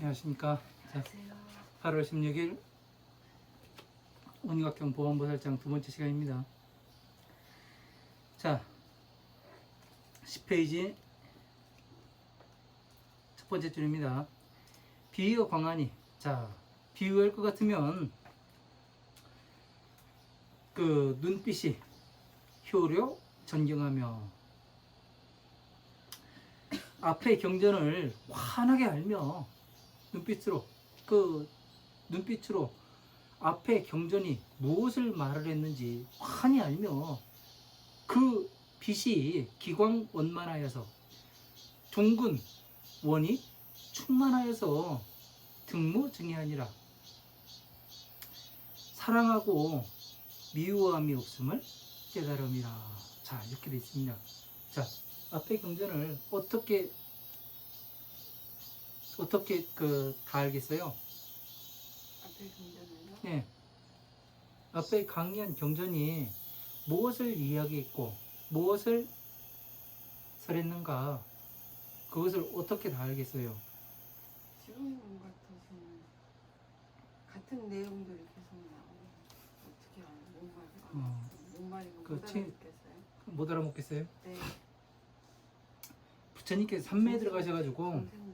안녕하십니까. 자, 안녕하세요. 8월 16일 온유각형 보안보살장 두 번째 시간입니다. 자, 10페이지 첫 번째 줄입니다. 비유어 광안이. 자, 비유할 것 같으면 그 눈빛이 효료 전경하며 앞의 경전을 환하게 알며 눈빛으로 앞에 경전이 무엇을 말을 했는지 환히 알며 그 빛이 기광원만하여서 종근 원이 충만하여서 등무증이하니라. 사랑하고 미워함이 없음을 깨달음이라. 자, 이렇게 되어 있습니다. 자, 앞에 경전을 어떻게 다 알겠어요? 앞에 경전을요? 네. 앞에 강의한 경전이 무엇을 이야기했고 무엇을 설했는가, 그것을 어떻게 다 알겠어요? 지금 같아서는 같은 내용들이 계속 나오고 어떻게 알아요? 뭔 말인가 못 알아듣겠어요? 못 알아먹겠어요? 네. 부처님께서 삼매에 들어가셔가지고 선생님지?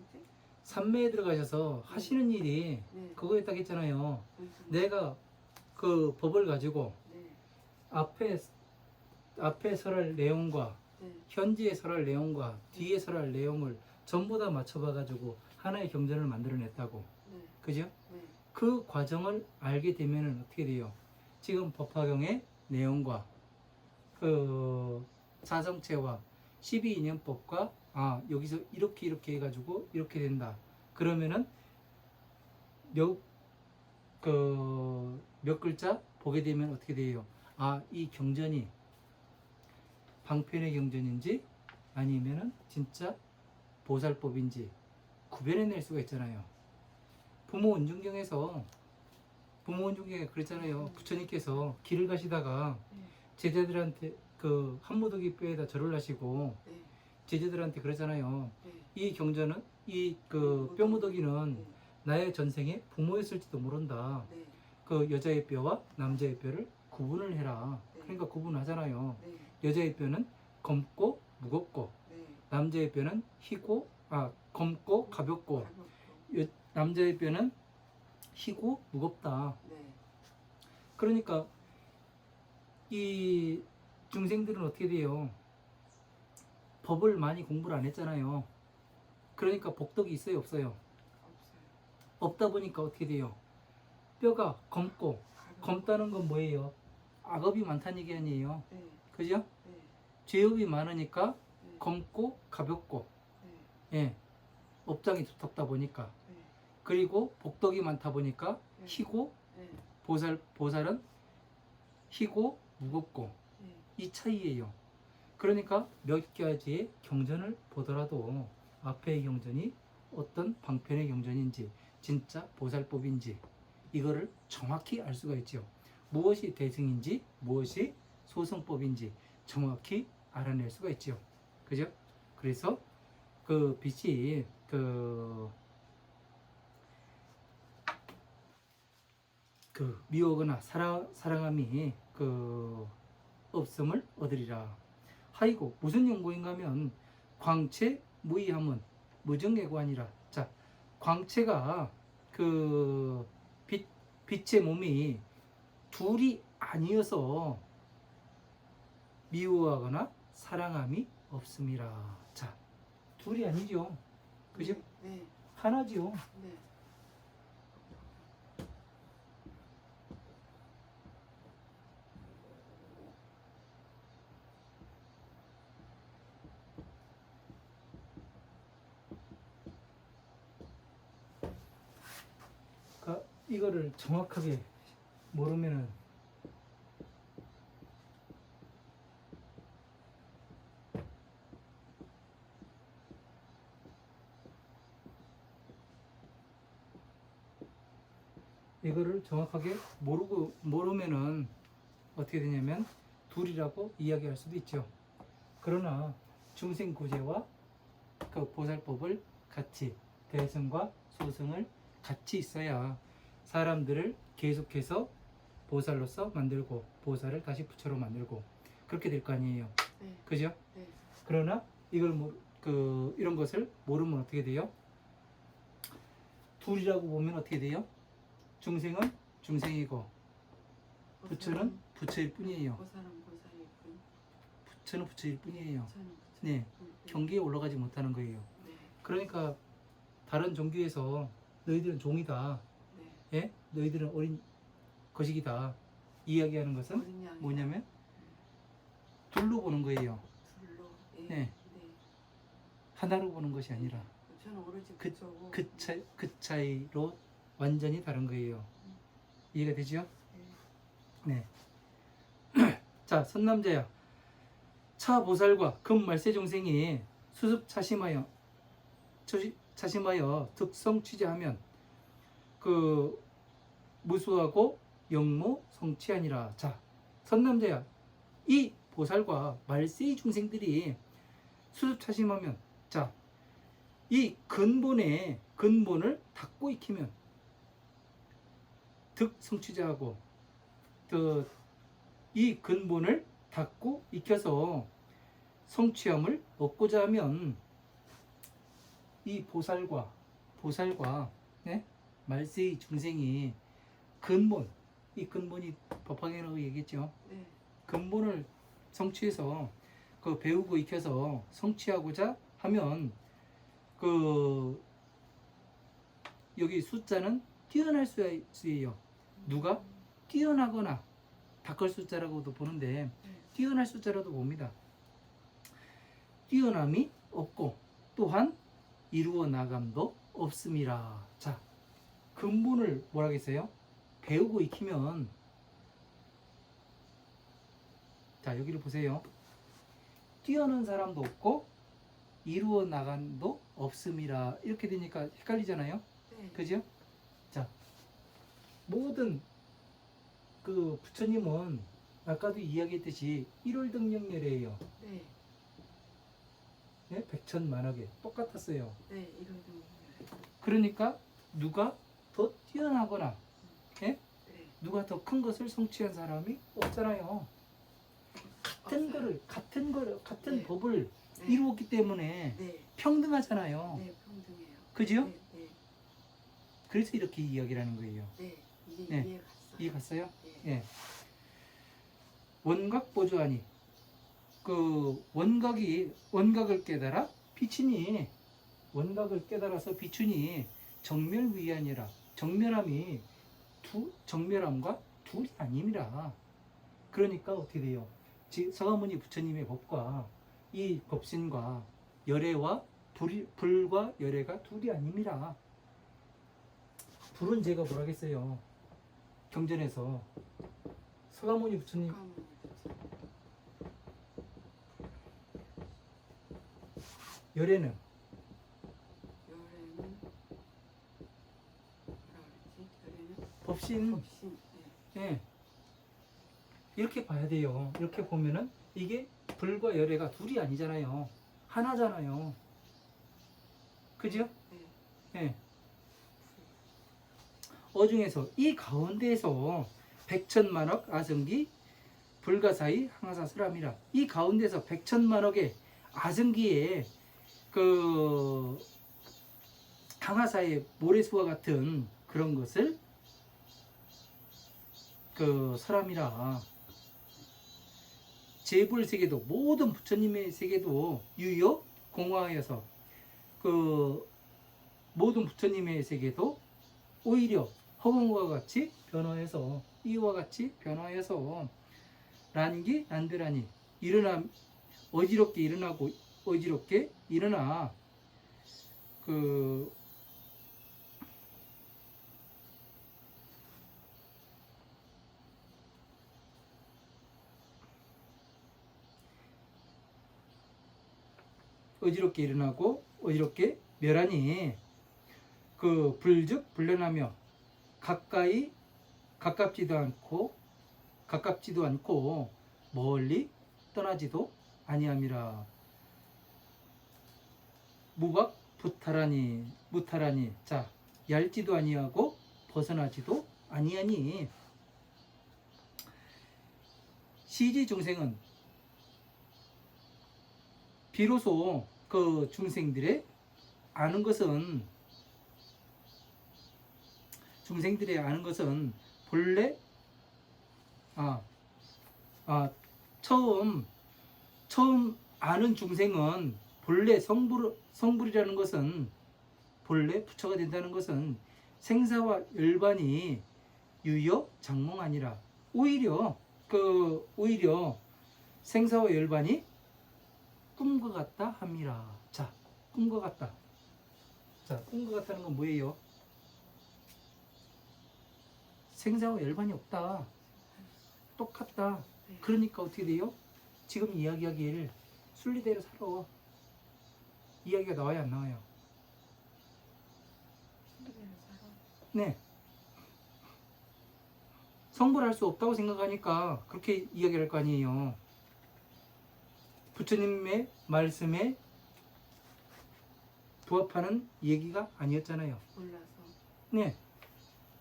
삼매에 들어가셔서 하시는 일이 네. 그거에 딱 했잖아요. 선생님. 내가 그 법을 가지고 네. 앞에 설할 내용과 네. 현지에 설할 내용과 뒤에 설할 내용을 전부 다 맞춰봐가지고 하나의 경전을 만들어냈다고. 네. 그죠? 네. 그 과정을 알게 되면은 어떻게 돼요? 지금 법화경의 내용과 그 사성체와 12인연법과 여기서 이렇게 해가지고 이렇게 된다. 그러면은 몇 글자 보게 되면 어떻게 돼요? 이 경전이 방편의 경전인지 아니면은 진짜 보살법인지 구별해낼 수가 있잖아요. 부모 운중경에 그랬잖아요. 부처님께서 길을 가시다가 네. 제자들한테 그 한무더기 뼈에다 절을 하시고 네. 제자들한테 그러잖아요. 네. 이 경전은 그 뼈무더기는 네. 나의 전생에 부모였을지도 모른다. 네. 그 여자의 뼈와 남자의 뼈를 구분을 해라. 네. 그러니까 구분하잖아요. 네. 여자의 뼈는 검고 무겁고 네. 남자의 뼈는 검고 가볍고 가볍고. 남자의 뼈는 희고 무겁다. 네. 그러니까 이 중생들은 어떻게 돼요? 법을 많이 공부를 안 했잖아요. 그러니까 복덕이 있어요, 없어요? 없어요. 없다 보니까 어떻게 돼요? 뼈가 검고, 가볍고. 검다는 건 뭐예요? 악업이 많다는 얘기 아니에요. 네. 그죠? 네. 죄업이 많으니까 네. 검고 가볍고, 네. 예, 업장이 두텁다 보니까. 네. 그리고 복덕이 많다 보니까 네. 희고, 네. 보살은 희고 무겁고, 네. 이 차이예요. 그러니까 몇 가지의 경전을 보더라도 앞의 경전이 어떤 방편의 경전인지 진짜 보살법인지 이거를 정확히 알 수가 있죠. 무엇이 대승인지 무엇이 소승법인지 정확히 알아낼 수가 있죠. 그죠? 그래서 그 빛이 미워거나 사랑함이 없음을 얻으리라. 하이고 무슨 용고인가 하면 광채 무의함은 무정예고하니라. 자, 광채가 빛의 몸이 둘이 아니어서 미워하거나 사랑함이 없음이라. 자, 둘이 아니죠. 그죠? 네. 하나지요. 네. 그러니까 이거를 정확하게 모르면은 모르면은 어떻게 되냐면 둘이라고 이야기할 수도 있죠. 그러나 중생구제와 그 보살법을 같이 대승과 소승을 같이 있어야 사람들을 계속해서 보살로서 만들고 보살을 다시 부처로 만들고 그렇게 될 거 아니에요. 네. 그죠? 네. 그러나 이걸 이런 것을 모르면 어떻게 돼요? 둘이라고 보면 어떻게 돼요? 중생은 중생이고 부처는 부처일 뿐이에요. 보살은 보살일 뿐. 부처는 부처일 뿐이에요. 부처는 부처일 네, 뿐. 경계에 올라가지 못하는 거예요. 네. 그러니까 다른 종교에서 너희들은 종이다, 네. 예? 너희들은 어린 거식이다 이야기하는 것은 어린 양이다. 뭐냐면 둘로 보는 거예요. 둘로. 예. 네. 네. 하나로 보는 것이 아니라 저는 오로지 그- 부처고. 그 차이로 완전히 다른 거예요. 이해가 되죠? 네. 네. 자, 선남자야. 차 보살과 금 말세 종생이 수습 차심하여 득성 취재하면 그 무수하고 영모 성취하니라. 자, 선남자야. 이 보살과 말세의 중생들이 수습 차심하면 자, 이 근본을 닫고 익히면 득 성취자하고 이 근본을 닫고 익혀서 성취함을 얻고자 하면 이 보살과 네? 말세의 중생이 이 근본이 법화경이라고 얘기했죠. 네. 근본을 성취해서 그 배우고 익혀서 성취하고자 하면 여기 숫자는 뛰어날 수예요. 누가? 뛰어나거나 닦을 숫자라고도 보는데 뛰어날 숫자라도 봅니다. 뛰어남이 없고 또한 이루어 나감도 없음이라. 자, 근본을 뭐라겠어요? 배우고 익히면 자, 여기를 보세요. 뛰어난 사람도 없고 이루어 나감도 없음이라. 이렇게 되니까 헷갈리잖아요. 네. 그죠? 자, 모든 부처님은 아까도 이야기했듯이 일월등령열이에요. 네. 네? 백천만억에 똑같았어요. 네. 이런 좀. 그러니까 누가 더 뛰어나거나 네. 누가 더 큰 것을 성취한 사람이 없잖아요. 같은 네. 법을 네. 이루었기 때문에 네. 평등하잖아요. 네. 평등해요. 그죠? 네. 네. 그래서 이렇게 이야기를 하는 거예요. 네. 이제 네. 이해 갔어요. 이해 갔어요? 네. 예. 원각 보조하니 원각을 깨달아 비추니 원각을 깨달아서 비추니 정멸위아니라. 정멸함과 둘이 아님이라. 그러니까 어떻게 돼요? 서가모니 부처님의 법과 이 법신과 열애와 불과 열애가 둘이 아님이라. 불은 제가 뭐라겠어요? 경전에서 서가모니 부처님 열애는 열애는 뭐라 그랬지? 열애는 법신. 법신. 네. 예. 이렇게 봐야 돼요. 이렇게 보면은 이게 불과 열애가 둘이 아니잖아요. 하나잖아요. 그죠? 네. 예. 어중에서 이 가운데에서 백천만억 아성기 불가사의 항아사스람이라. 이 가운데서 백천만억의 아성기에 항아사의 모래수와 같은 그런 것을 사람이라. 재불세계도 모든 부처님의 세계도 유효 공화하여서 모든 부처님의 세계도 오히려 허공과 같이 변화해서 이와 같이 변화해서 란기 난드라니 어지럽게 일어나고 어지럽게 일어나 어지럽게 일어나고 어지럽게 멸하니 불즉 불련하며 가깝지도 않고 멀리 떠나지도 아니함이라. 무박 부타라니. 무탈하니. 자, 얇지도 아니하고 벗어나지도 아니하니. 시지 중생은 비로소 그 중생들의 아는 것은 본래 처음 아는 중생은 본래 성불이라는 것은 본래 부처가 된다는 것은 생사와 열반이 유여 장몽 아니라 오히려 생사와 열반이 꿈과 같다 함이라. 자, 꿈과 같다. 자, 꿈과 같다는 건 뭐예요? 생사와 열반이 없다. 똑같다. 네. 그러니까 어떻게 돼요? 지금 이야기하길 순리대로 살아. 이야기가 나와요, 안 나와요? 순리대로 살아. 네. 성불할 수 없다고 생각하니까 그렇게 이야기를 할 거 아니에요. 부처님의 말씀에 부합하는 얘기가 아니었잖아요. 몰라서. 네.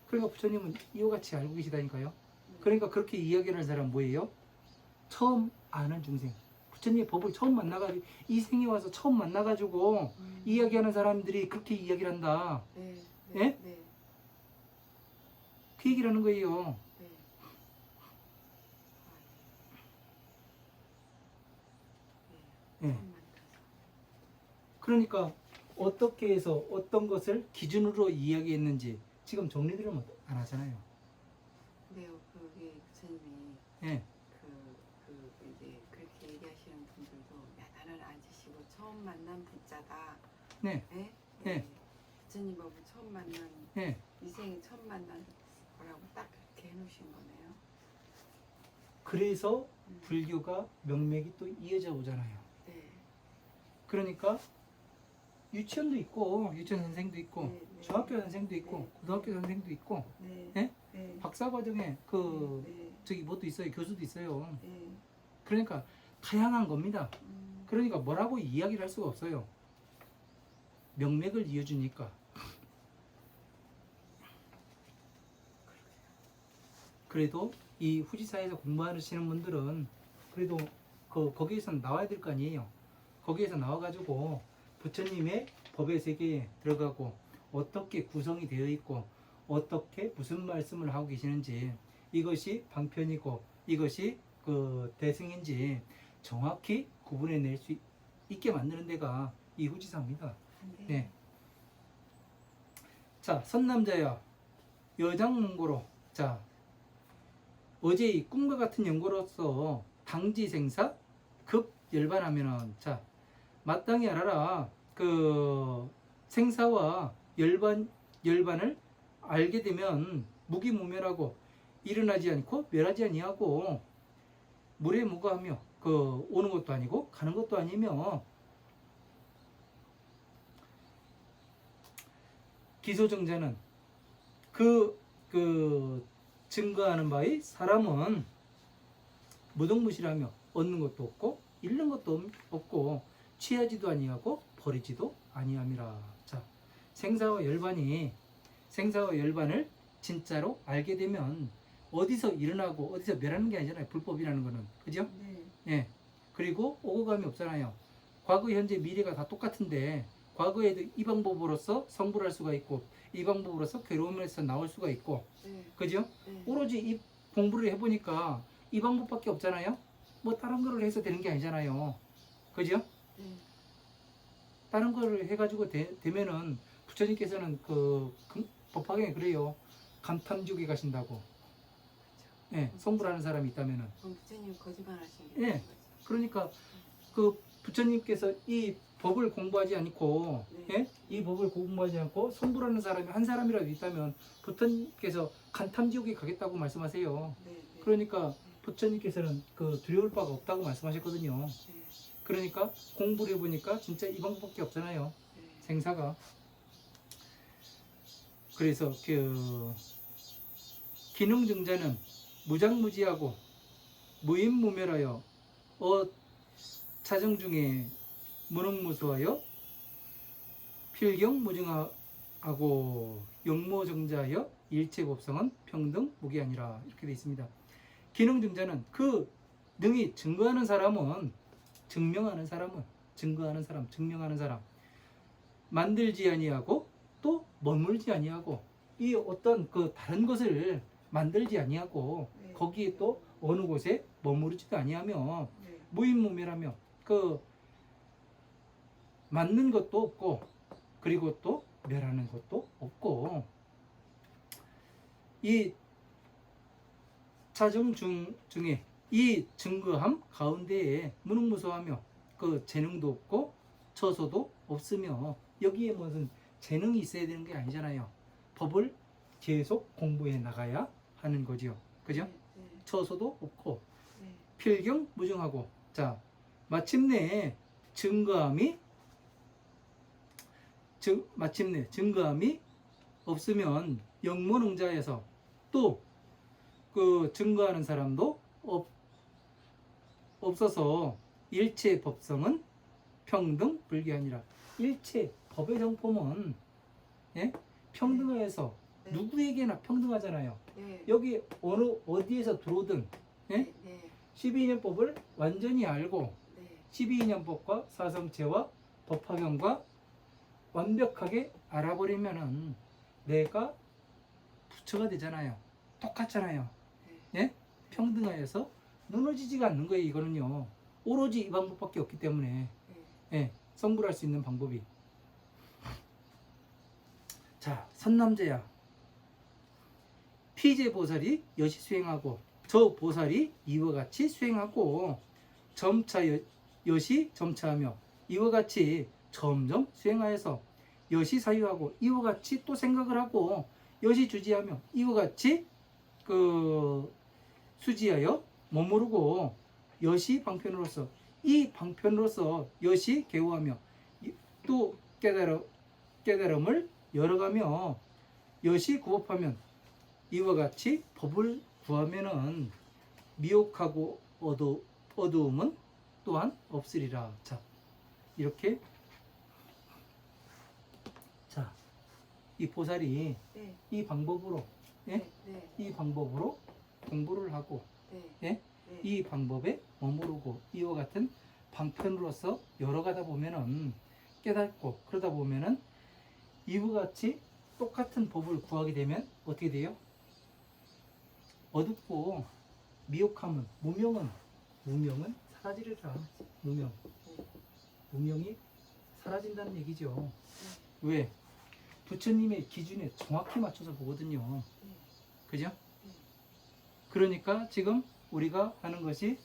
그러니까 부처님은 이와 같이 알고 계시다니까요. 네. 그러니까 그렇게 이야기를 하는 사람은 뭐예요? 처음 아는 중생. 부처님의 법을 처음 만나가지고 이 생에 와서 처음 만나가지고 이야기하는 사람들이 그렇게 이야기를 한다. 네. 예? 네. 네. 그 얘기를 하는 거예요. 네. 예. 처음 만나서. 그러니까 어떻게 해서 어떤 것을 기준으로 이야기했는지 지금 정리들을 안 하잖아요. 근데요, 그게 부처님이 예. 이제 그렇게 얘기하시는 분들도 야단을 안 치시고 처음 만난 부자다. 네. 예? 네. 부처님 법을 처음 만난 예. 이생이 처음 만난 거라고 딱 그렇게 해놓으신 거네요. 그래서 불교가 명맥이 또 이어져 오잖아요. 네. 그러니까 유치원도 있고 유치원 선생도 있고 네, 네. 중학교 선생도 있고 네. 고등학교 선생도 있고 네. 예? 네. 박사 과정에 그 네. 저기 뭐도 있어요. 교수도 있어요. 네. 그러니까 다양한 겁니다. 음. 그러니까 뭐라고 이야기를 할 수가 없어요. 명맥을 이어주니까. 그래도 이 후지사에서 공부하시는 분들은 그래도 거기에서 나와야 될 거 아니에요. 거기에서 나와가지고 부처님의 법의 세계에 들어가고 어떻게 구성이 되어 있고 어떻게 무슨 말씀을 하고 계시는지 이것이 방편이고 이것이 그 대승인지 정확히 구분해낼 수 있게 만드는 데가 이 후지사입니다. 네. 자, 선남자야 여장문고로. 자, 어제 이 꿈과 같은 연고로서 당지생사 급 열반하면은, 자, 마땅히 알아라. 그 생사와 열반을 알게 되면 무기무멸하고 일어나지 않고 멸하지 아니하고 물에 무거하며 그 오는 것도 아니고 가는 것도 아니며 기소정자는 그 증거하는 바의 사람은 무동무실하며 얻는 것도 없고 잃는 것도 없고 취하지도 아니하고 버리지도 아니함이라. 자, 생사와 열반을 진짜로 알게 되면 어디서 일어나고 어디서 멸하는 게 아니잖아요. 불법이라는 거는. 그죠? 네. 예. 그리고 오고 감이 없잖아요. 과거, 현재, 미래가 다 똑같은데 과거에도 이 방법으로서 성불할 수가 있고 이 방법으로서 괴로움에서 나올 수가 있고 네. 그죠? 네. 오로지 이 공부를 해보니까 이 방법밖에 없잖아요. 뭐 다른 거를 해서 되는 게 아니잖아요. 그죠? 네. 다른 거를 해가지고 되면은 부처님께서는 그 법화경에 그래요. 감탐지옥에 가신다고. 예, 성불하는 사람이 있다면은. 그럼 부처님 거짓말 하신 게 예. 거죠. 그러니까 그 부처님께서 이 법을 공부하지 않고, 네. 예? 이 법을 공부하지 않고 성불하는 사람이 한 사람이라도 있다면 부처님께서 간탐지옥에 가겠다고 말씀하세요. 네. 네. 그러니까 부처님께서는 그 두려울 바가 없다고 말씀하셨거든요. 네. 그러니까 공부를 해보니까 진짜 이 방법밖에 없잖아요. 네. 생사가. 그래서 그 기능증자는 무장무지하고 무인무멸하여 차정 중에 무능무수하여 필경무증하고 영모정자여 일체법성은 평등 무기아니라 이렇게 되어 있습니다. 기능증자는 그 능이 증거하는 사람은 증명하는 사람 만들지 아니하고 또 머물지 아니하고 이 어떤 그 다른 것을 만들지 아니하고 네. 거기에 또 어느 곳에 머무르지도 아니하며 네. 무인무멸하며 그 맞는 것도 없고 그리고 또 멸하는 것도 없고 이 차증 중에 이 증거함 가운데에 무능무소하며 그 재능도 없고 처소도 없으며 여기에 무슨 재능이 있어야 되는 게 아니잖아요. 법을 계속 공부해 나가야 하는 거지요. 그죠? 네. 네. 처소도 없고 네. 필경무증하고 자 마침내 증거함이 없으면 영모능자에서 또 그 증거하는 사람도 없어서 일체 법성은 평등 불기아니라. 일체 법의 정품은 예? 평등해서 네. 누구에게나 평등하잖아요. 네. 여기 어디에서 들어오든 예? 네. 네. 12인연법을 완전히 알고 네. 12인연법과 사성체와 법화경과 완벽하게 알아버리면은 내가 부처가 되잖아요. 똑같잖아요. 예? 평등하여서 무너지지가 않는 거예요. 이거는요. 오로지 이 방법밖에 없기 때문에 예, 성불할 수 있는 방법이. 자, 선남자야. 피제 보살이 여시 수행하고 저 보살이 이와 같이 수행하고 점차 여시 점차하며 이와 같이 점점 수행하여서 여시 사유하고 이와 같이 또 생각을 하고 여시 주지하며 이와 같이 그 수지하여 머무르고 여시 방편으로서 이 방편으로서 여시 개우하며 또 깨달음을 열어가며 여시 구법하면 이와 같이 법을 구하면은 미혹하고 어두움은 또한 없으리라. 자, 이렇게 자, 이 보살이 네. 이 방법으로 예? 네. 이 방법으로 공부를 하고 네. 예? 네. 이 방법에 머무르고 이와 같은 방편으로서 열어가다 보면은 깨닫고 그러다 보면은 이와 같이 똑같은 법을 구하게 되면 어떻게 돼요? 어둡고 미혹함은 무명은 사라지리라. 무명이 사라진다는 얘기죠. 왜? 부처님의 기준에 정확히 맞춰서 보거든요. 그죠? 그러니까 지금 우리가 하는 것이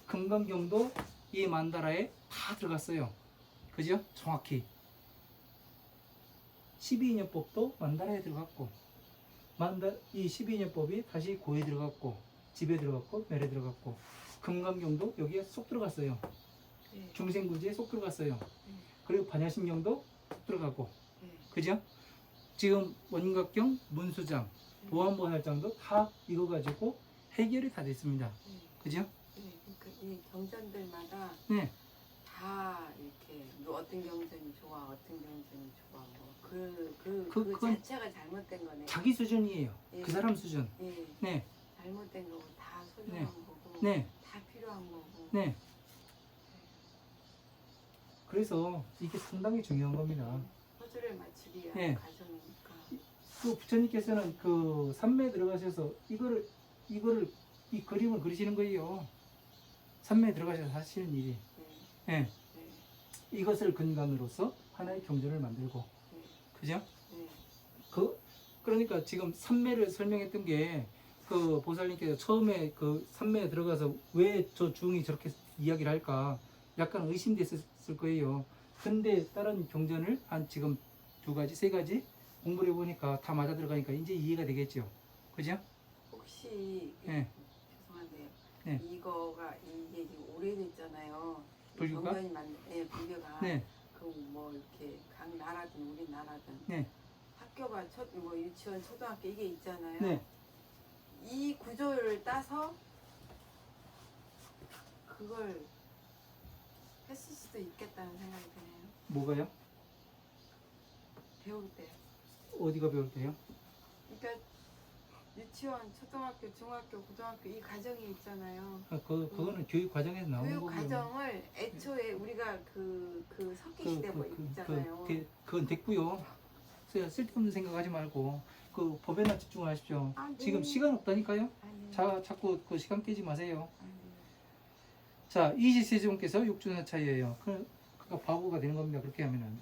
금강경도 이 만다라에 다 들어갔어요. 그죠? 정확히 12인연법도 만다라에 들어갔고 이 12인연법이 다시 고에 들어갔고 집에 들어갔고 멸에 들어갔고 금강경도 여기에 쏙 들어갔어요. 네. 중생구지에 쏙 들어갔어요. 그리고 반야심경도 쏙 들어가고 네. 그죠? 지금 원각경, 문수장, 보안보살장도 다 이거 가지고 해결이 다 됐습니다. 그죠? 네. 그러니까 이 경전들마다 네. 다 이렇게 어떤 경전이 좋아, 어떤 경전이 좋아, 뭐 그건 자체가 잘못된 거네. 자기 수준이에요. 예. 그 사람 수준. 예. 네. 잘못된 거고 다 소중한 네. 거고 네. 다 필요한 거고. 네. 그래서 이게 상당히 중요한 겁니다. 허주를 마치기 위한 네. 과정이니까. 또 부처님께서는 그 산매에 들어가셔서 이거를 이 그림을 그리시는 거예요. 산매에 들어가셔서 하시는 일이. 네. 네. 네. 이것을 근간으로서 하나의 경전을 만들고. 네. 그죠? 네. 그러니까 지금 산매를 설명했던 게 그 보살님께서 처음에 그 산매에 들어가서 왜 저 중이 저렇게 이야기를 할까 약간 의심됐을 거예요. 근데 다른 경전을 한 지금 2가지, 3가지 공부를 해보니까 다 맞아 들어가니까 이제 이해가 되겠죠. 그죠? 혹시 네. 죄송한데요. 네. 이게 지금 오래됐잖아요. 불교가? 네, 불교가. 네. 그 뭐 이렇게 각 나라든 우리 나라든 네. 학교가 뭐 유치원, 초등학교 이게 있잖아요. 네. 이 구조를 따서 그걸 했을 수도 있겠다는 생각이 드네요. 뭐가요? 배울 때. 어디가 배울 때요? 그러니까 유치원, 초등학교, 중학교, 고등학교 이 과정이 있잖아요. 그거는 교육 과정에서 나오는 교육 거고요. 과정을 애초에 우리가 그 석기 시대 뭐 있잖아요. 그건 됐고요. 쓸데없는 생각하지 말고 그 법에나 집중하십시오. 아, 네. 지금 시간 없다니까요. 아니, 자꾸 그 시간 깨지 마세요. 아니. 자, 이지세종께서 육중선 차이예요. 그러니까 바보가 되는 겁니다. 그렇게 하면은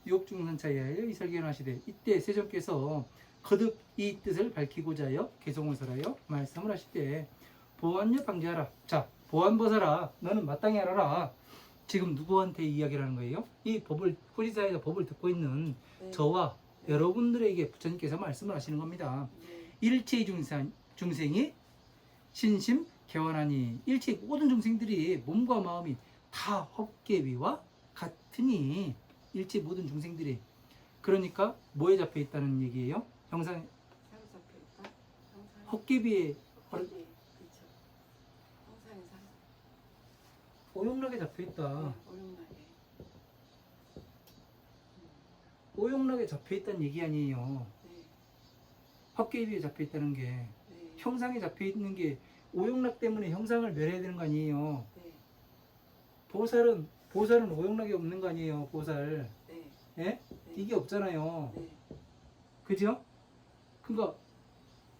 육중선 차이예요. 이 설계를 하시되 이때 세종께서 거듭 이 뜻을 밝히고자요 개송을 설하여 말씀을 하실 때 보안여 방지하라. 자, 보안보살아, 너는 마땅히 알아라. 지금 누구한테 이야기를 하는 거예요? 이 법을 후지사에서 법을 듣고 있는 네. 저와 여러분들에게 부처님께서 말씀을 하시는 겁니다. 네. 일체의 중생이 신심 개원하니 일체의 모든 중생들이 몸과 마음이 다 헛개비와 같으니 일체 모든 중생들이 그러니까 뭐에 잡혀 있다는 얘기예요? 형상 사로 잡혀 있다. 형상. 헛개비에 그렇죠. 형상의 사. 오용락에 잡혀 있다. 오용락에. 오용락에 잡혀 있다는 얘기 아니에요. 네. 헛개비에 잡혀 있다는 게 네. 형상에 잡혀 있는 게 오용락 때문에 형상을 멸해야 되는 거 아니에요. 네. 보살은 오용락이 없는 거 아니에요. 보살. 네. 예? 네. 이게 없잖아요. 네. 그죠? 그러니까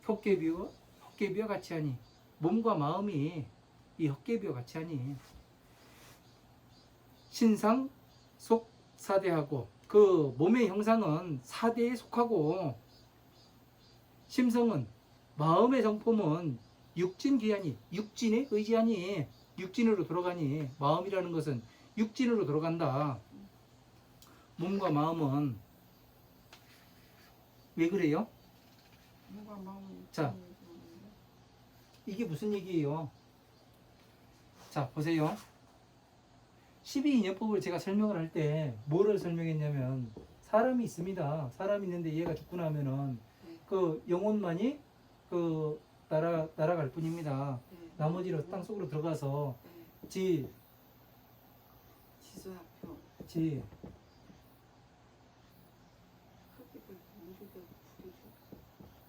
헛개비와 같이 하니 몸과 마음이 이 헛개비와 같이 하니 신상 속 사대하고 그 몸의 형상은 사대에 속하고 심성은 마음의 성품은 육진 기하니 육진에 의지하니 육진으로 돌아가니 마음이라는 것은 육진으로 돌아간다. 몸과 마음은 왜 그래요? 몸과 마음은 자. 이게 무슨 얘기예요? 자, 보세요. 12인연법을 제가 설명을 할 때 뭐를 설명했냐면 사람이 있습니다. 사람이 있는데 얘가 죽고 나면은 네. 그 영혼만이 그 날아갈 뿐입니다. 네. 나머지로 땅 속으로 들어가서 네. 지수학표. 흙이고 물이고 불이고.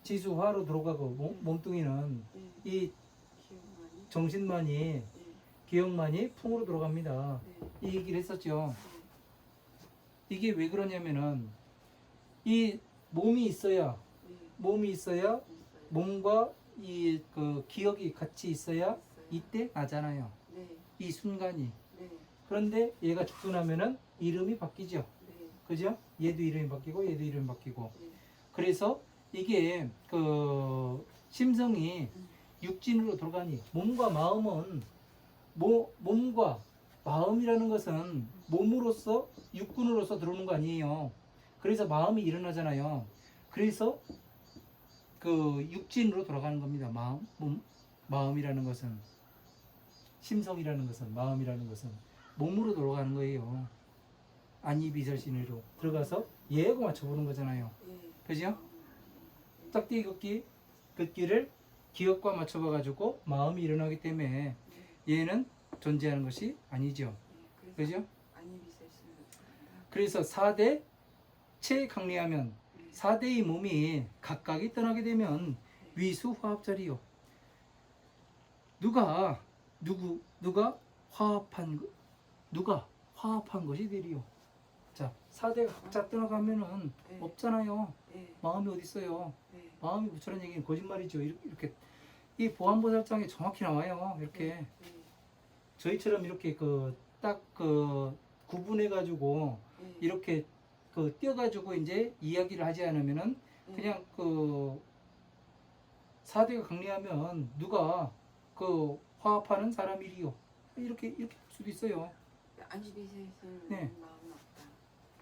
지수화로 들어가고 몸뚱이는 네. 이 기억만이. 정신만이 네. 기억만이 풍으로 들어갑니다. 네. 이 얘기를 했었죠. 네. 이게 왜 그러냐면은 이 몸이 있어야 있어요. 몸과 이 그 기억이 같이 있어야 있어요. 이때 나잖아요. 네. 이 순간이. 네. 그런데 얘가 죽고 나면은 이름이 바뀌죠. 네. 그죠? 얘도 이름이 바뀌고 얘도 이름이 바뀌고. 네. 그래서 이게 그 심성이 육진으로 돌아가니 몸과 마음은 몸과 마음이라는 것은 몸으로서 육군으로서 들어오는 거 아니에요. 그래서 마음이 일어나잖아요. 그래서 그 육진으로 돌아가는 겁니다. 마음이라는 것은 심성이라는 것은 마음이라는 것은 몸으로 돌아가는 거예요. 안이비설신으로 들어가서 예고 맞춰보는 거잖아요. 네. 그죠? 딱띠 긋기를 기억과 맞춰봐가지고 마음이 일어나기 때문에 얘는 존재하는 것이 아니죠. 그죠? 그래서 4대 체 강리하면 4대의 몸이 각각이 떠나게 되면 위수화합자리요. 누가 화합한 것이 되리요. 자, 4대가 각자 떠나가면은 네. 없잖아요. 네. 마음이 어디 있어요? 네. 마음이 부처라는 얘기는 거짓말이죠. 이렇게 이 보안보살장에 정확히 나와요. 이렇게 네. 저희처럼 이렇게 딱 구분해 가지고 네. 이렇게 띄어 가지고 이제 이야기를 하지 않으면은 네. 그냥 4대가 강리하면 누가 화합하는 사람이리요. 이렇게 볼 수도 있어요. 안지비설신 네. 마음이 없다.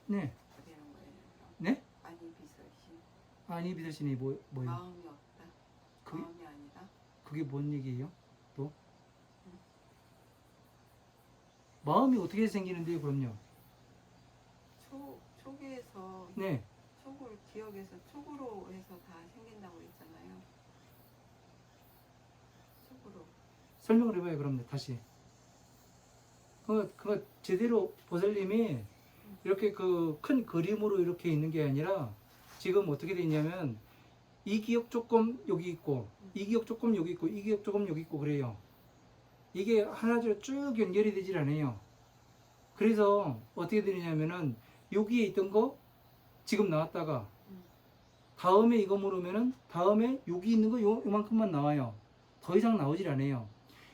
네. 그런 거예요. 네? 안지비설신 아니 비서신이 뭐예요? 마음이 없다. 그게 마음이 아니다. 그게 뭔 얘기예요? 또 마음이 어떻게 생기는데요? 그럼요. 초기에서 네. 촉을 기억해서 촉으로 해서 다 생긴다고 했잖아요. 촉으로. 설명을 해봐요. 그럼 다시. 그거 제대로 보살님이 이렇게 그 큰 그림으로 이렇게 있는 게 아니라 지금 어떻게 돼 있냐면 이 기억 조금 여기 있고 이 기억 조금 여기 있고 이 기억 조금 여기 있고 그래요. 이게 하나로 쭉 연결이 되질 않아요. 그래서 어떻게 되냐면은 여기에 있던 거 지금 나왔다가 다음에 이거 물으면은 다음에 여기 있는 거 요만큼만 나와요. 더 이상 나오질 않아요.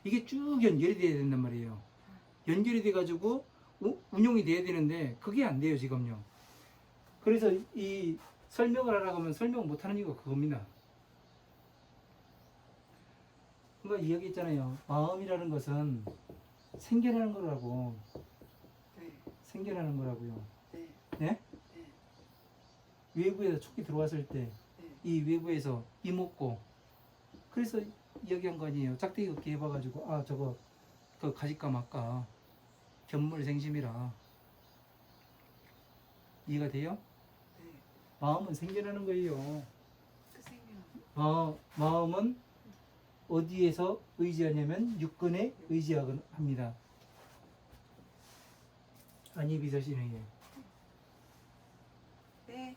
이게 쭉 연결이 돼야 된단 말이에요. 연결이 돼 가지고 운용이 돼야 되는데 그게 안 돼요 지금요. 그래서 이 설명을 하라고 하면 설명 못하는 이유가 그겁니다. 그러니까 이야기했잖아요. 마음이라는 것은 생겨나는 거라고. 네. 생겨나는 거라고요. 네. 네? 네. 외부에서 촉이 들어왔을 때 이 네. 외부에서 이목고 그래서 이야기한 거 아니에요. 짝대기 긋기 해봐가지고 아 저거 그 가질까 말까 견물생심이라 이해가 돼요? 네. 마음은 생겨나는 거예요. 그 생명. 마음은 어디에서 의지하냐면 육근에 의지합니다. 안이비서신에게. 네.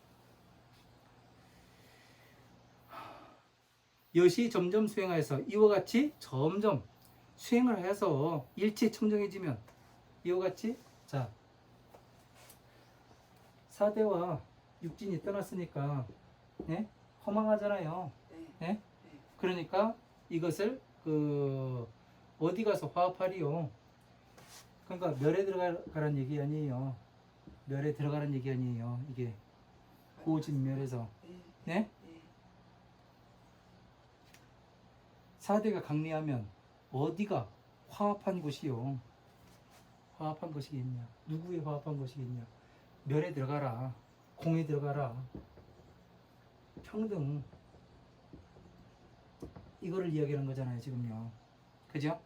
여시 점점 수행하여서 이와 같이 점점 수행을 하여서 일체청정해지면 이와 같이 자 사대와 육진이 떠났으니까 예? 허망하잖아요. 네. 예? 네. 그러니까 이것을 그 어디 가서 화합하리요. 그러니까 멸에 들어가라는 얘기 아니에요. 멸에 들어가라는 얘기 아니에요. 이게 고진멸에서 네. 네? 네. 사대가 강리하면 어디가 화합한 곳이요? 화합한 것이겠냐? 누구에 화합한 것이겠냐? 멸에 들어가라. 공에 들어가라. 평등. 이거를 이야기하는 거잖아요, 지금요. 그죠?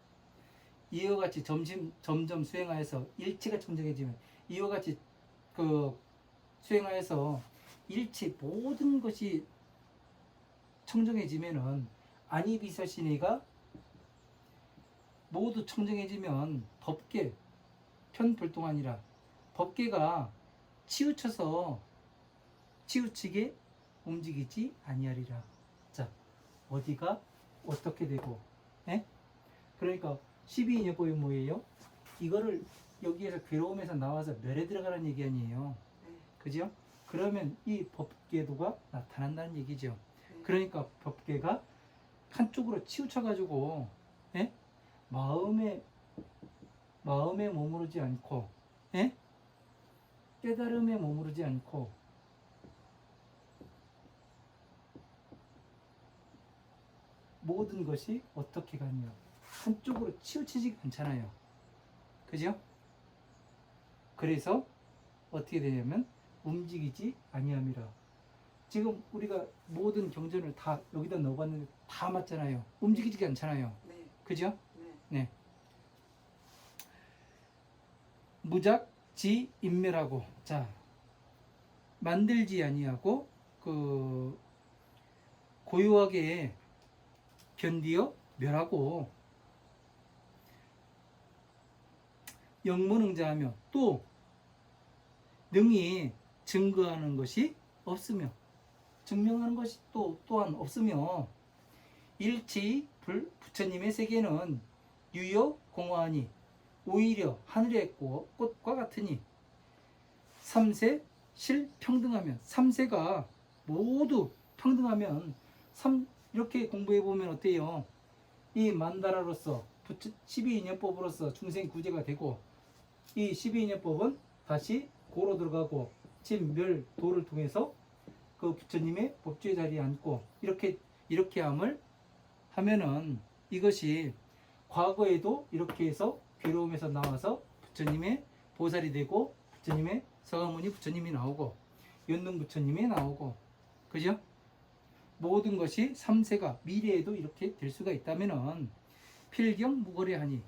이와 같이 점점 수행하여서 일체가 청정해지면 이와 같이 그 수행하여서 일체 모든 것이 청정해지면은 안이비서신이가 모두 청정해지면 법계 편불동하니라. 법계가 치우쳐서 치우치게 움직이지 아니하리라. 자, 어디가 어떻게 되고, 예? 그러니까 12인연법이 뭐예요? 이거를 여기에서 괴로움에서 나와서 멸에 들어가라는 얘기 아니에요. 네. 그죠? 그러면 이 법계도가 나타난다는 얘기죠. 네. 그러니까 법계가 한쪽으로 치우쳐가지고, 예? 마음에 머무르지 않고, 예? 깨달음에 머무르지 않고, 모든 것이 어떻게 가냐? 한쪽으로 치우치지 않잖아요. 그죠? 그래서 어떻게 되냐면 움직이지 아니함이라. 지금 우리가 모든 경전을 다 여기다 넣어봤는데 다 맞잖아요. 움직이지 않잖아요. 네. 그죠? 네. 네. 무작지 인멸하고 자 만들지 아니하고 그 고요하게 견디어 멸하고 영문응자하며 또 능히 증거하는 것이 없으며 증명하는 것이 또한 없으며 일치 부처님의 세계는 유효 공허하니 오히려 하늘의 꽃과 같으니 삼세 실평등하면 삼세가 모두 평등하면 이렇게 공부해 보면 어때요? 이 만다라로서 12인연법으로서 중생 구제가 되고 이 12인연법은 다시 고로 들어가고 진멸 도를 통해서 그 부처님의 법주의 자리에 앉고 이렇게 함을 하면은 이것이 과거에도 이렇게 해서 괴로움에서 나와서 부처님의 보살이 되고 부처님의 서가모니 부처님이 나오고 연능 부처님이 나오고 그죠? 모든 것이 삼세가 미래에도 이렇게 될 수가 있다면은 필경 무거래하니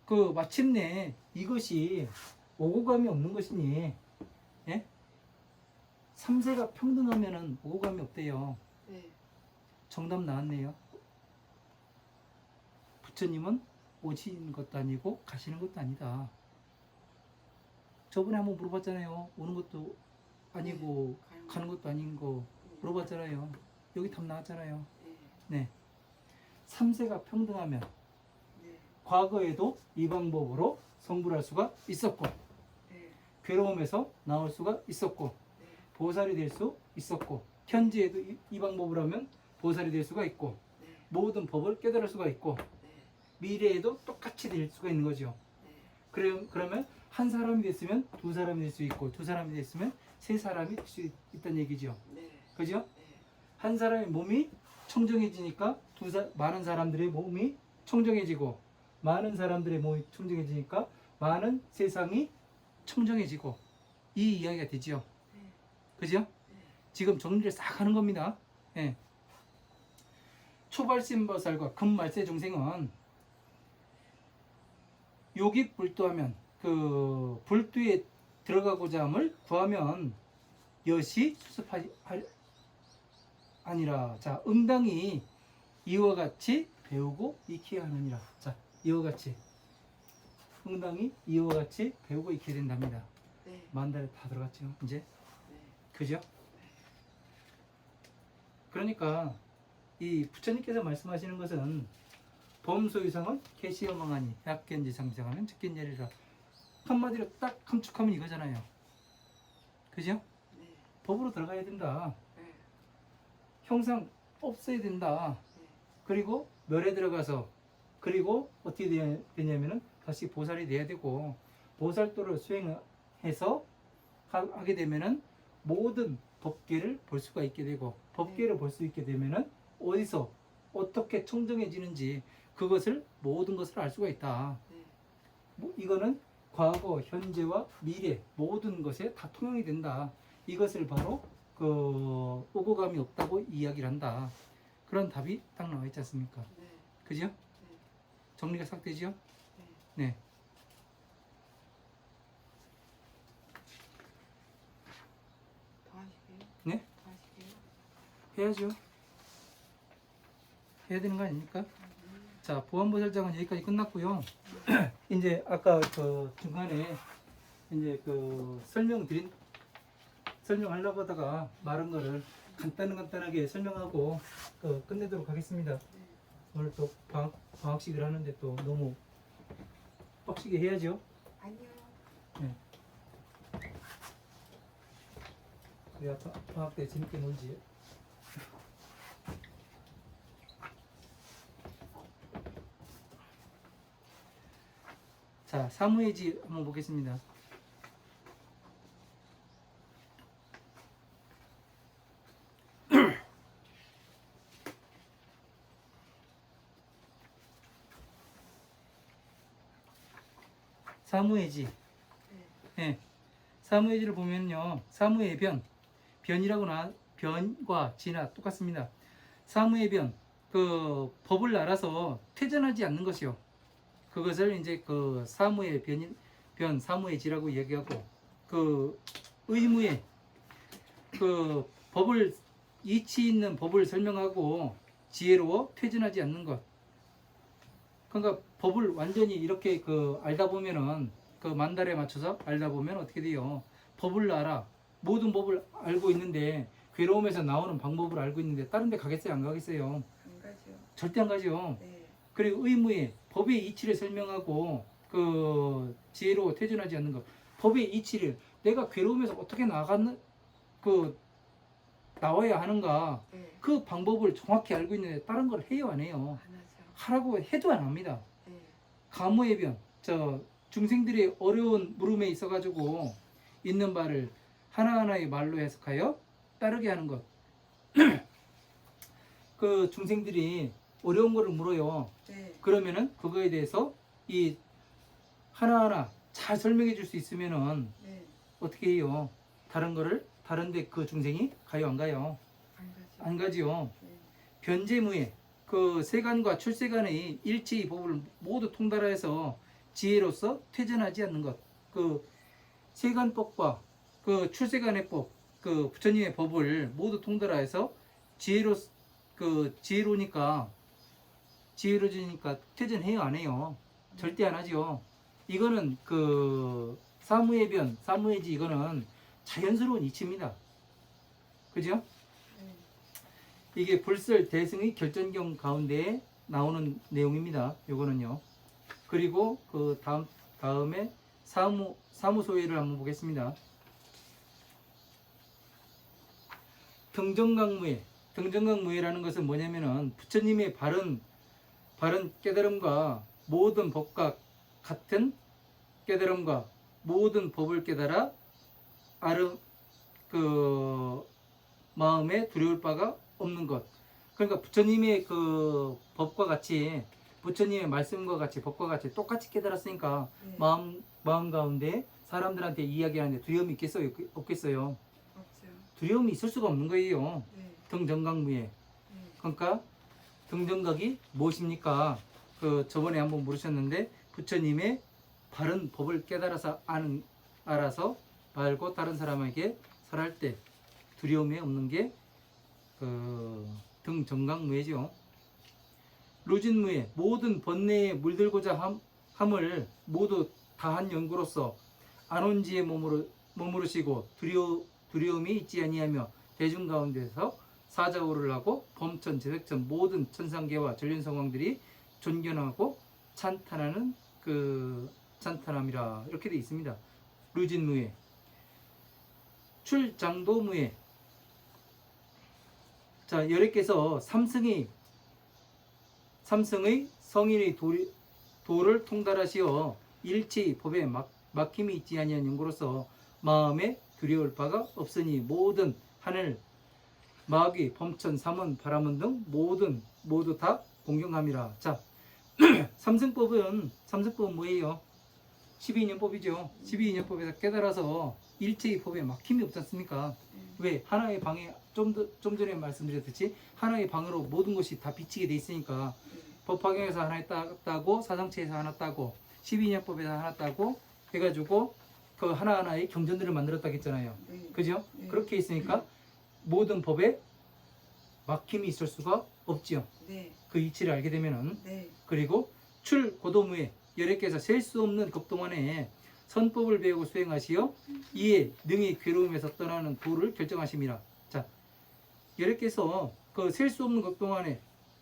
그 마침내 이것이 오고감이 없는 것이니 예? 삼세가 평등하면은 오고감이 없대요. 네. 정답 나왔네요. 부처님은 오시는 것도 아니고 가시는 것도 아니다. 저번에 한번 물어봤잖아요. 오는 것도 아니고 가는 것도 아닌 거 물어봤잖아요. 여기 답 나왔잖아요. 네. 3세가 평등하면 네. 과거에도 이 방법으로 성불할 수가 있었고 네. 괴로움에서 나올 수가 있었고 네. 보살이 될 수 있었고 현재에도 이 방법으로 하면 보살이 될 수가 있고 네. 모든 법을 깨달을 수가 있고 네. 미래에도 똑같이 될 수가 있는 거죠. 네. 그러면 한 사람이 됐으면 두 사람이 될 수 있고 두 사람이 됐으면 세 사람이 될 수 있다는 얘기죠. 네. 그죠? 네. 한 사람의 몸이 청정해지니까 많은 사람들의 몸이 청정해지고 많은 사람들의 몸이 청정해지니까 많은 세상이 청정해지고 이 이야기가 되죠. 네. 그죠? 네. 지금 정리를 싹 하는 겁니다. 예. 초발심보살과 금말세 중생은 요깃불도하면 그 불두에 들어가고자 함을 구하면 여시 수습하지 아니라 자 응당이 이와 같이 배우고 익혀야 하느니라. 자 이와 같이 응당이 이와 같이 배우고 익혀야 된답니다. 네. 만달에 다 들어갔죠 이제. 네. 그죠? 그러니까 이 부처님께서 말씀하시는 것은 범소유상은 개시여망하니 약견지상상하면 즉견예리라. 한마디로 딱 함축하면 이거잖아요. 그죠? 네. 법으로 들어가야 된다. 네. 형상 없애야 된다. 네. 그리고 멸에 들어가서 그리고 어떻게 되냐면은 다시 보살이 돼야 되고 보살도를 수행해서 하게 되면은 모든 법계를 볼 수가 있게 되고 법계를 볼 수 있게 되면은 어디서 어떻게 청정해지는지 그것을 모든 것을 알 수가 있다. 네. 이거는 과거, 현재와 미래 모든 것에 다 통용이 된다. 이것을 바로 그 오고감이 없다고 이야기를 한다. 그런 답이 딱 나와 있지 않습니까? 네. 그죠? 네. 정리가 싹 되죠? 네. 네. 더 하실게요? 네? 더 하실게요? 해야죠. 해야 되는 거 아닙니까? 자, 보안보살장은 여기까지 끝났고요. 이제 아까 그 중간에 이제 그 설명하려고 하다가 말한 거를 간단하게 설명하고 끝내도록 하겠습니다. 네. 오늘 또 방학식을 하는데 또 너무 빡시게 해야죠. 아니요. 네. 그래야 방학 때 재밌게 놀지. 자, 사무예지 한번 보겠습니다. 사무예지. 네. 예. 사무예지를 보면요. 사무의 변이라고 변과 지나 똑같습니다. 사무의 그 법을 알아서 퇴전하지 않는 것이요. 그것을 이제 그 사무의 사무의 지라고 얘기하고 그 의무의 그 법을 이치 있는 법을 설명하고 지혜로워 퇴전하지 않는 것. 그러니까 법을 완전히 이렇게 그 알다 보면은 그 만달에 맞춰서 알다 보면 어떻게 돼요? 법을 알아. 모든 법을 알고 있는데 괴로움에서 나오는 방법을 알고 있는데 다른 데 가겠어요? 안 가겠어요? 안 가죠. 절대 안 가죠. 네. 그리고 의무의 법의 이치를 설명하고 그 지혜로 퇴전하지 않는 것. 법의 이치를 내가 괴로움에서 어떻게 나와야 하는가. 네. 그 방법을 정확히 알고 있는데 다른 걸 해요, 안 해요? 안 하죠. 하라고 해도 안 합니다. 네. 가무의 중생들의 어려운 물음에 있어가지고 있는 바를 하나하나의 말로 해석하여 따르게 하는 것. 그 중생들이 어려운 거를 물어요. 네. 그러면은 그거에 대해서 이 하나하나 잘 설명해 줄 수 있으면은 네. 어떻게 해요? 다른데 그 중생이 가요, 안 가요? 안 가죠. 안 가지요. 네. 변제무에 그 세간과 출세간의 일체의 법을 모두 통달해서 지혜로서 퇴전하지 않는 것. 그 세간법과 그 출세간의 법, 그 부처님의 법을 모두 통달해서 지혜로우니까 퇴전해요, 안 해요? 절대 안 하죠. 이거는 그 사무의 변, 사무의 지 이거는 자연스러운 이치입니다. 그죠? 네. 이게 불설 대승의 결전경 가운데 나오는 내용입니다. 요거는요. 그리고 그 다음에 사무소회를 한번 보겠습니다. 등정강무회. 등정강무회라는 것은 뭐냐면은 부처님의 바른 깨달음과 모든 법과 같은 깨달음과 모든 법을 깨달아 그 마음에 두려울 바가 없는 것. 그러니까 부처님의 그 법과 같이, 부처님의 말씀과 같이, 법과 같이 똑같이 깨달았으니까 네. 마음 가운데 사람들한테 이야기하는데 두려움이 있겠어요? 없겠어요? 없죠. 두려움이 있을 수가 없는 거예요. 네. 등정각무에. 네. 그러니까 등정각이 무엇입니까? 그 저번에 한번 물으셨는데 부처님의 바른 법을 깨달아서 알아서 말고 다른 사람에게 설할 때 두려움이 없는 게 그 등정각무예죠. 루진무예. 모든 번뇌에 물들고자 함을 모두 다한 연구로서 안온지에 머무르시고 두려움이 있지 아니하며 대중 가운데서 사자오를 하고 범천 제색천 모든 천상계와 전륜성왕들이 존경하고 찬탄하는 그 찬탄함이라 이렇게 되어 있습니다. 루진무예. 출장도무예. 자, 여래께서 삼승의 성인의 도를 통달하시어 일체의 법에 막힘이 있지 아니한 연고로서 마음에 두려울 바가 없으니 모든 하늘 마귀 범천 삼원 바람원 등 모두 다 공경함이라. 자, 삼승법은 뭐예요? 12인연법이죠. 12인연법에서 깨달아서 일체의 법에 막힘이 없지 않습니까? 왜? 하나의 방에 좀 전에 말씀드렸듯이 하나의 방으로 모든 것이 다 비치게 돼 있으니까 법화경에서 하나 따고 사상체에서 하나 따고 12인연법에서 하나 따고 해가지고 그 하나하나의 경전들을 만들었다고 했잖아요. 네. 그죠? 네. 그렇게 있으니까 모든 법에 막힘이 있을 수가 없지요. 네. 그 이치를 알게 되면은. 네. 그리고 출고도무에 여래께서 셀 수 없는 급동안에 선법을 배우고 수행하시어 이에 능히 괴로움에서 떠나는 도를 결정하심이라. 자, 여래께서 그 셀 수 없는 급동안에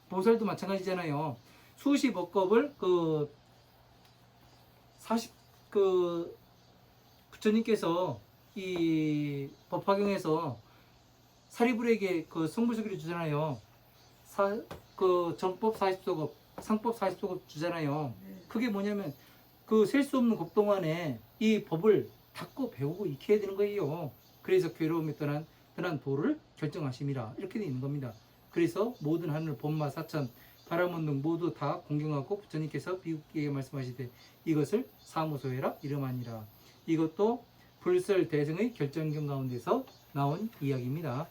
보살도 마찬가지잖아요. 수시 법겁을 부처님께서 이 법화경에서 사리불에게 그 성불수기를 주잖아요. 그 정법 40소급, 상법 40소급 주잖아요. 네. 그게 뭐냐면 그 셀 수 없는 겁 동안에 이 법을 닦고 배우고 익혀야 되는 거예요. 그래서 괴로움에 떠난 도를 결정하심이라 이렇게 되어 있는 겁니다. 그래서 모든 하늘 법마 사천 바람원 등 모두 다 공경하고 부처님께서 비웃기게 말씀하시되 이것을 사무소해라 이름하니라. 이것도 불설 대승의 결정경 가운데서 나온 이야기입니다.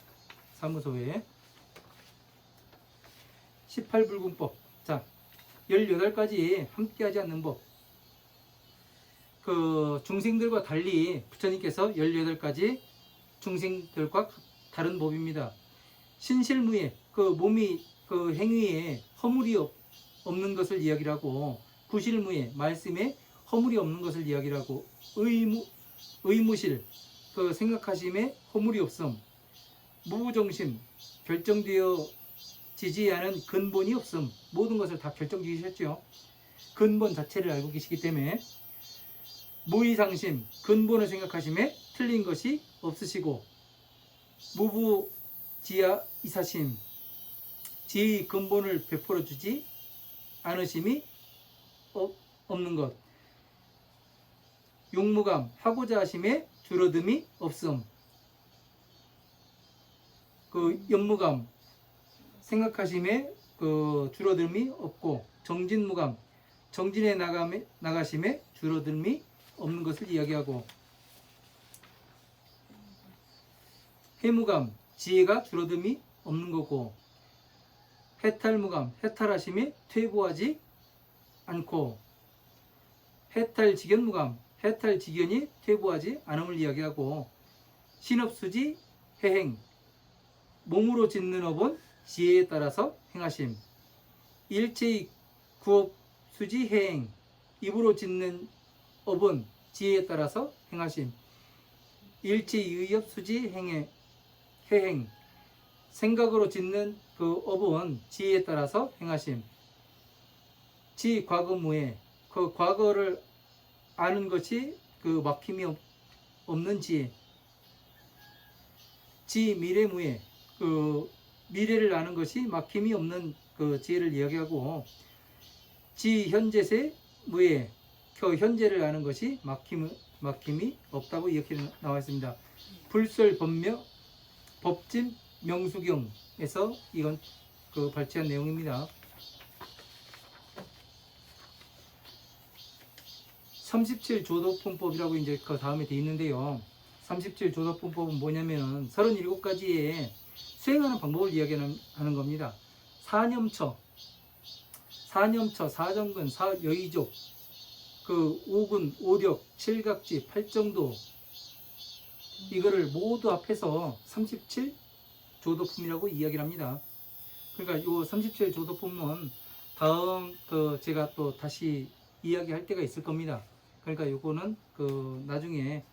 사무소회 18불군법. 자, 18가지 함께하지 않는 법. 그 중생들과 달리 부처님께서 18가지 중생들과 다른 법입니다. 신실무예. 그 몸이 그 행위에 허물이 없는 것을 이야기하고, 구실무예. 말씀에 허물이 없는 것을 이야기하고, 의무실. 그 생각하심에 허물이 없음. 무정심. 결정되어 지지 않은 근본이 없음. 모든 것을 다 결정 지으셨죠. 근본 자체를 알고 계시기 때문에. 무의상심. 근본을 생각하심에 틀린 것이 없으시고, 무부지야 이사심. 지의 근본을 베풀어 주지 않으심이 없는 것. 용무감. 하고자 하심에 줄어듦이 없음. 그 연무감. 생각하심에 그 줄어듦이 없고, 정진무감. 정진에 나가심에 줄어듦이 없는 것을 이야기하고, 해무감. 지혜가 줄어듦이 없는 거고, 해탈무감. 해탈하심에 퇴보하지 않고, 해탈직견무감. 해탈직견이 퇴보하지 않음을 이야기하고, 신업수지 해행. 몸으로 짓는 업은 지혜에 따라서 행하심. 일체의 구업 수지 해행. 입으로 짓는 업은 지혜에 따라서 행하심. 일치 유의업 수지 해행. 생각으로 짓는 그 업은 지혜에 따라서 행하심. 지 과거무에 그 과거를 아는 것이 그 막힘이 없는 지혜. 지 미래무에 그 미래를 아는 것이 막힘이 없는 그 지혜를 이야기하고, 지 현재세 무에 그 현재를 아는 것이 막힘이 없다고 이렇게 나와 있습니다. 불설 법명 법진 명수경에서 이건 그 발췌한 내용입니다. 37조도품법이라고 이제 그 다음에 돼 있는데요. 37조도품법은 뭐냐면은 37가지의 수행하는 방법을 이야기하는 겁니다. 사념처, 사정근, 사여의족, 그 오군, 오력, 칠각지, 팔정도, 이거를 모두 합해서 37조도품이라고 이야기를 합니다. 그러니까 요 37조도품은 다음 그 제가 또 다시 이야기할 때가 있을 겁니다. 그러니까 요거는 그 나중에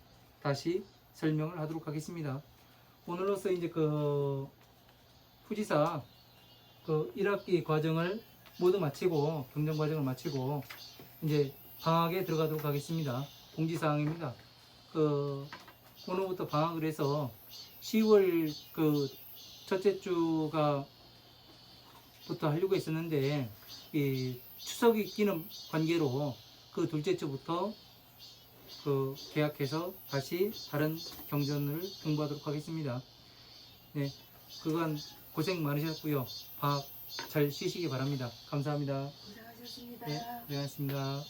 다시 설명을 하도록 하겠습니다. 오늘로서 이제 그 후지사 그 1학기 과정을 모두 마치고, 경정 과정을 마치고 이제 방학에 들어가도록 하겠습니다. 공지사항입니다. 그 오늘부터 방학을 해서 10월 그 첫째 주가 부터 하려고 했었는데, 이 추석이 끼는 관계로 그 둘째 주부터 그 계약해서 다시 다른 경전을 공부하도록 하겠습니다. 네, 그간 고생 많으셨고요. 방학 잘 쉬시기 바랍니다. 감사합니다. 고생하셨습니다. 네, 고생하셨습니다.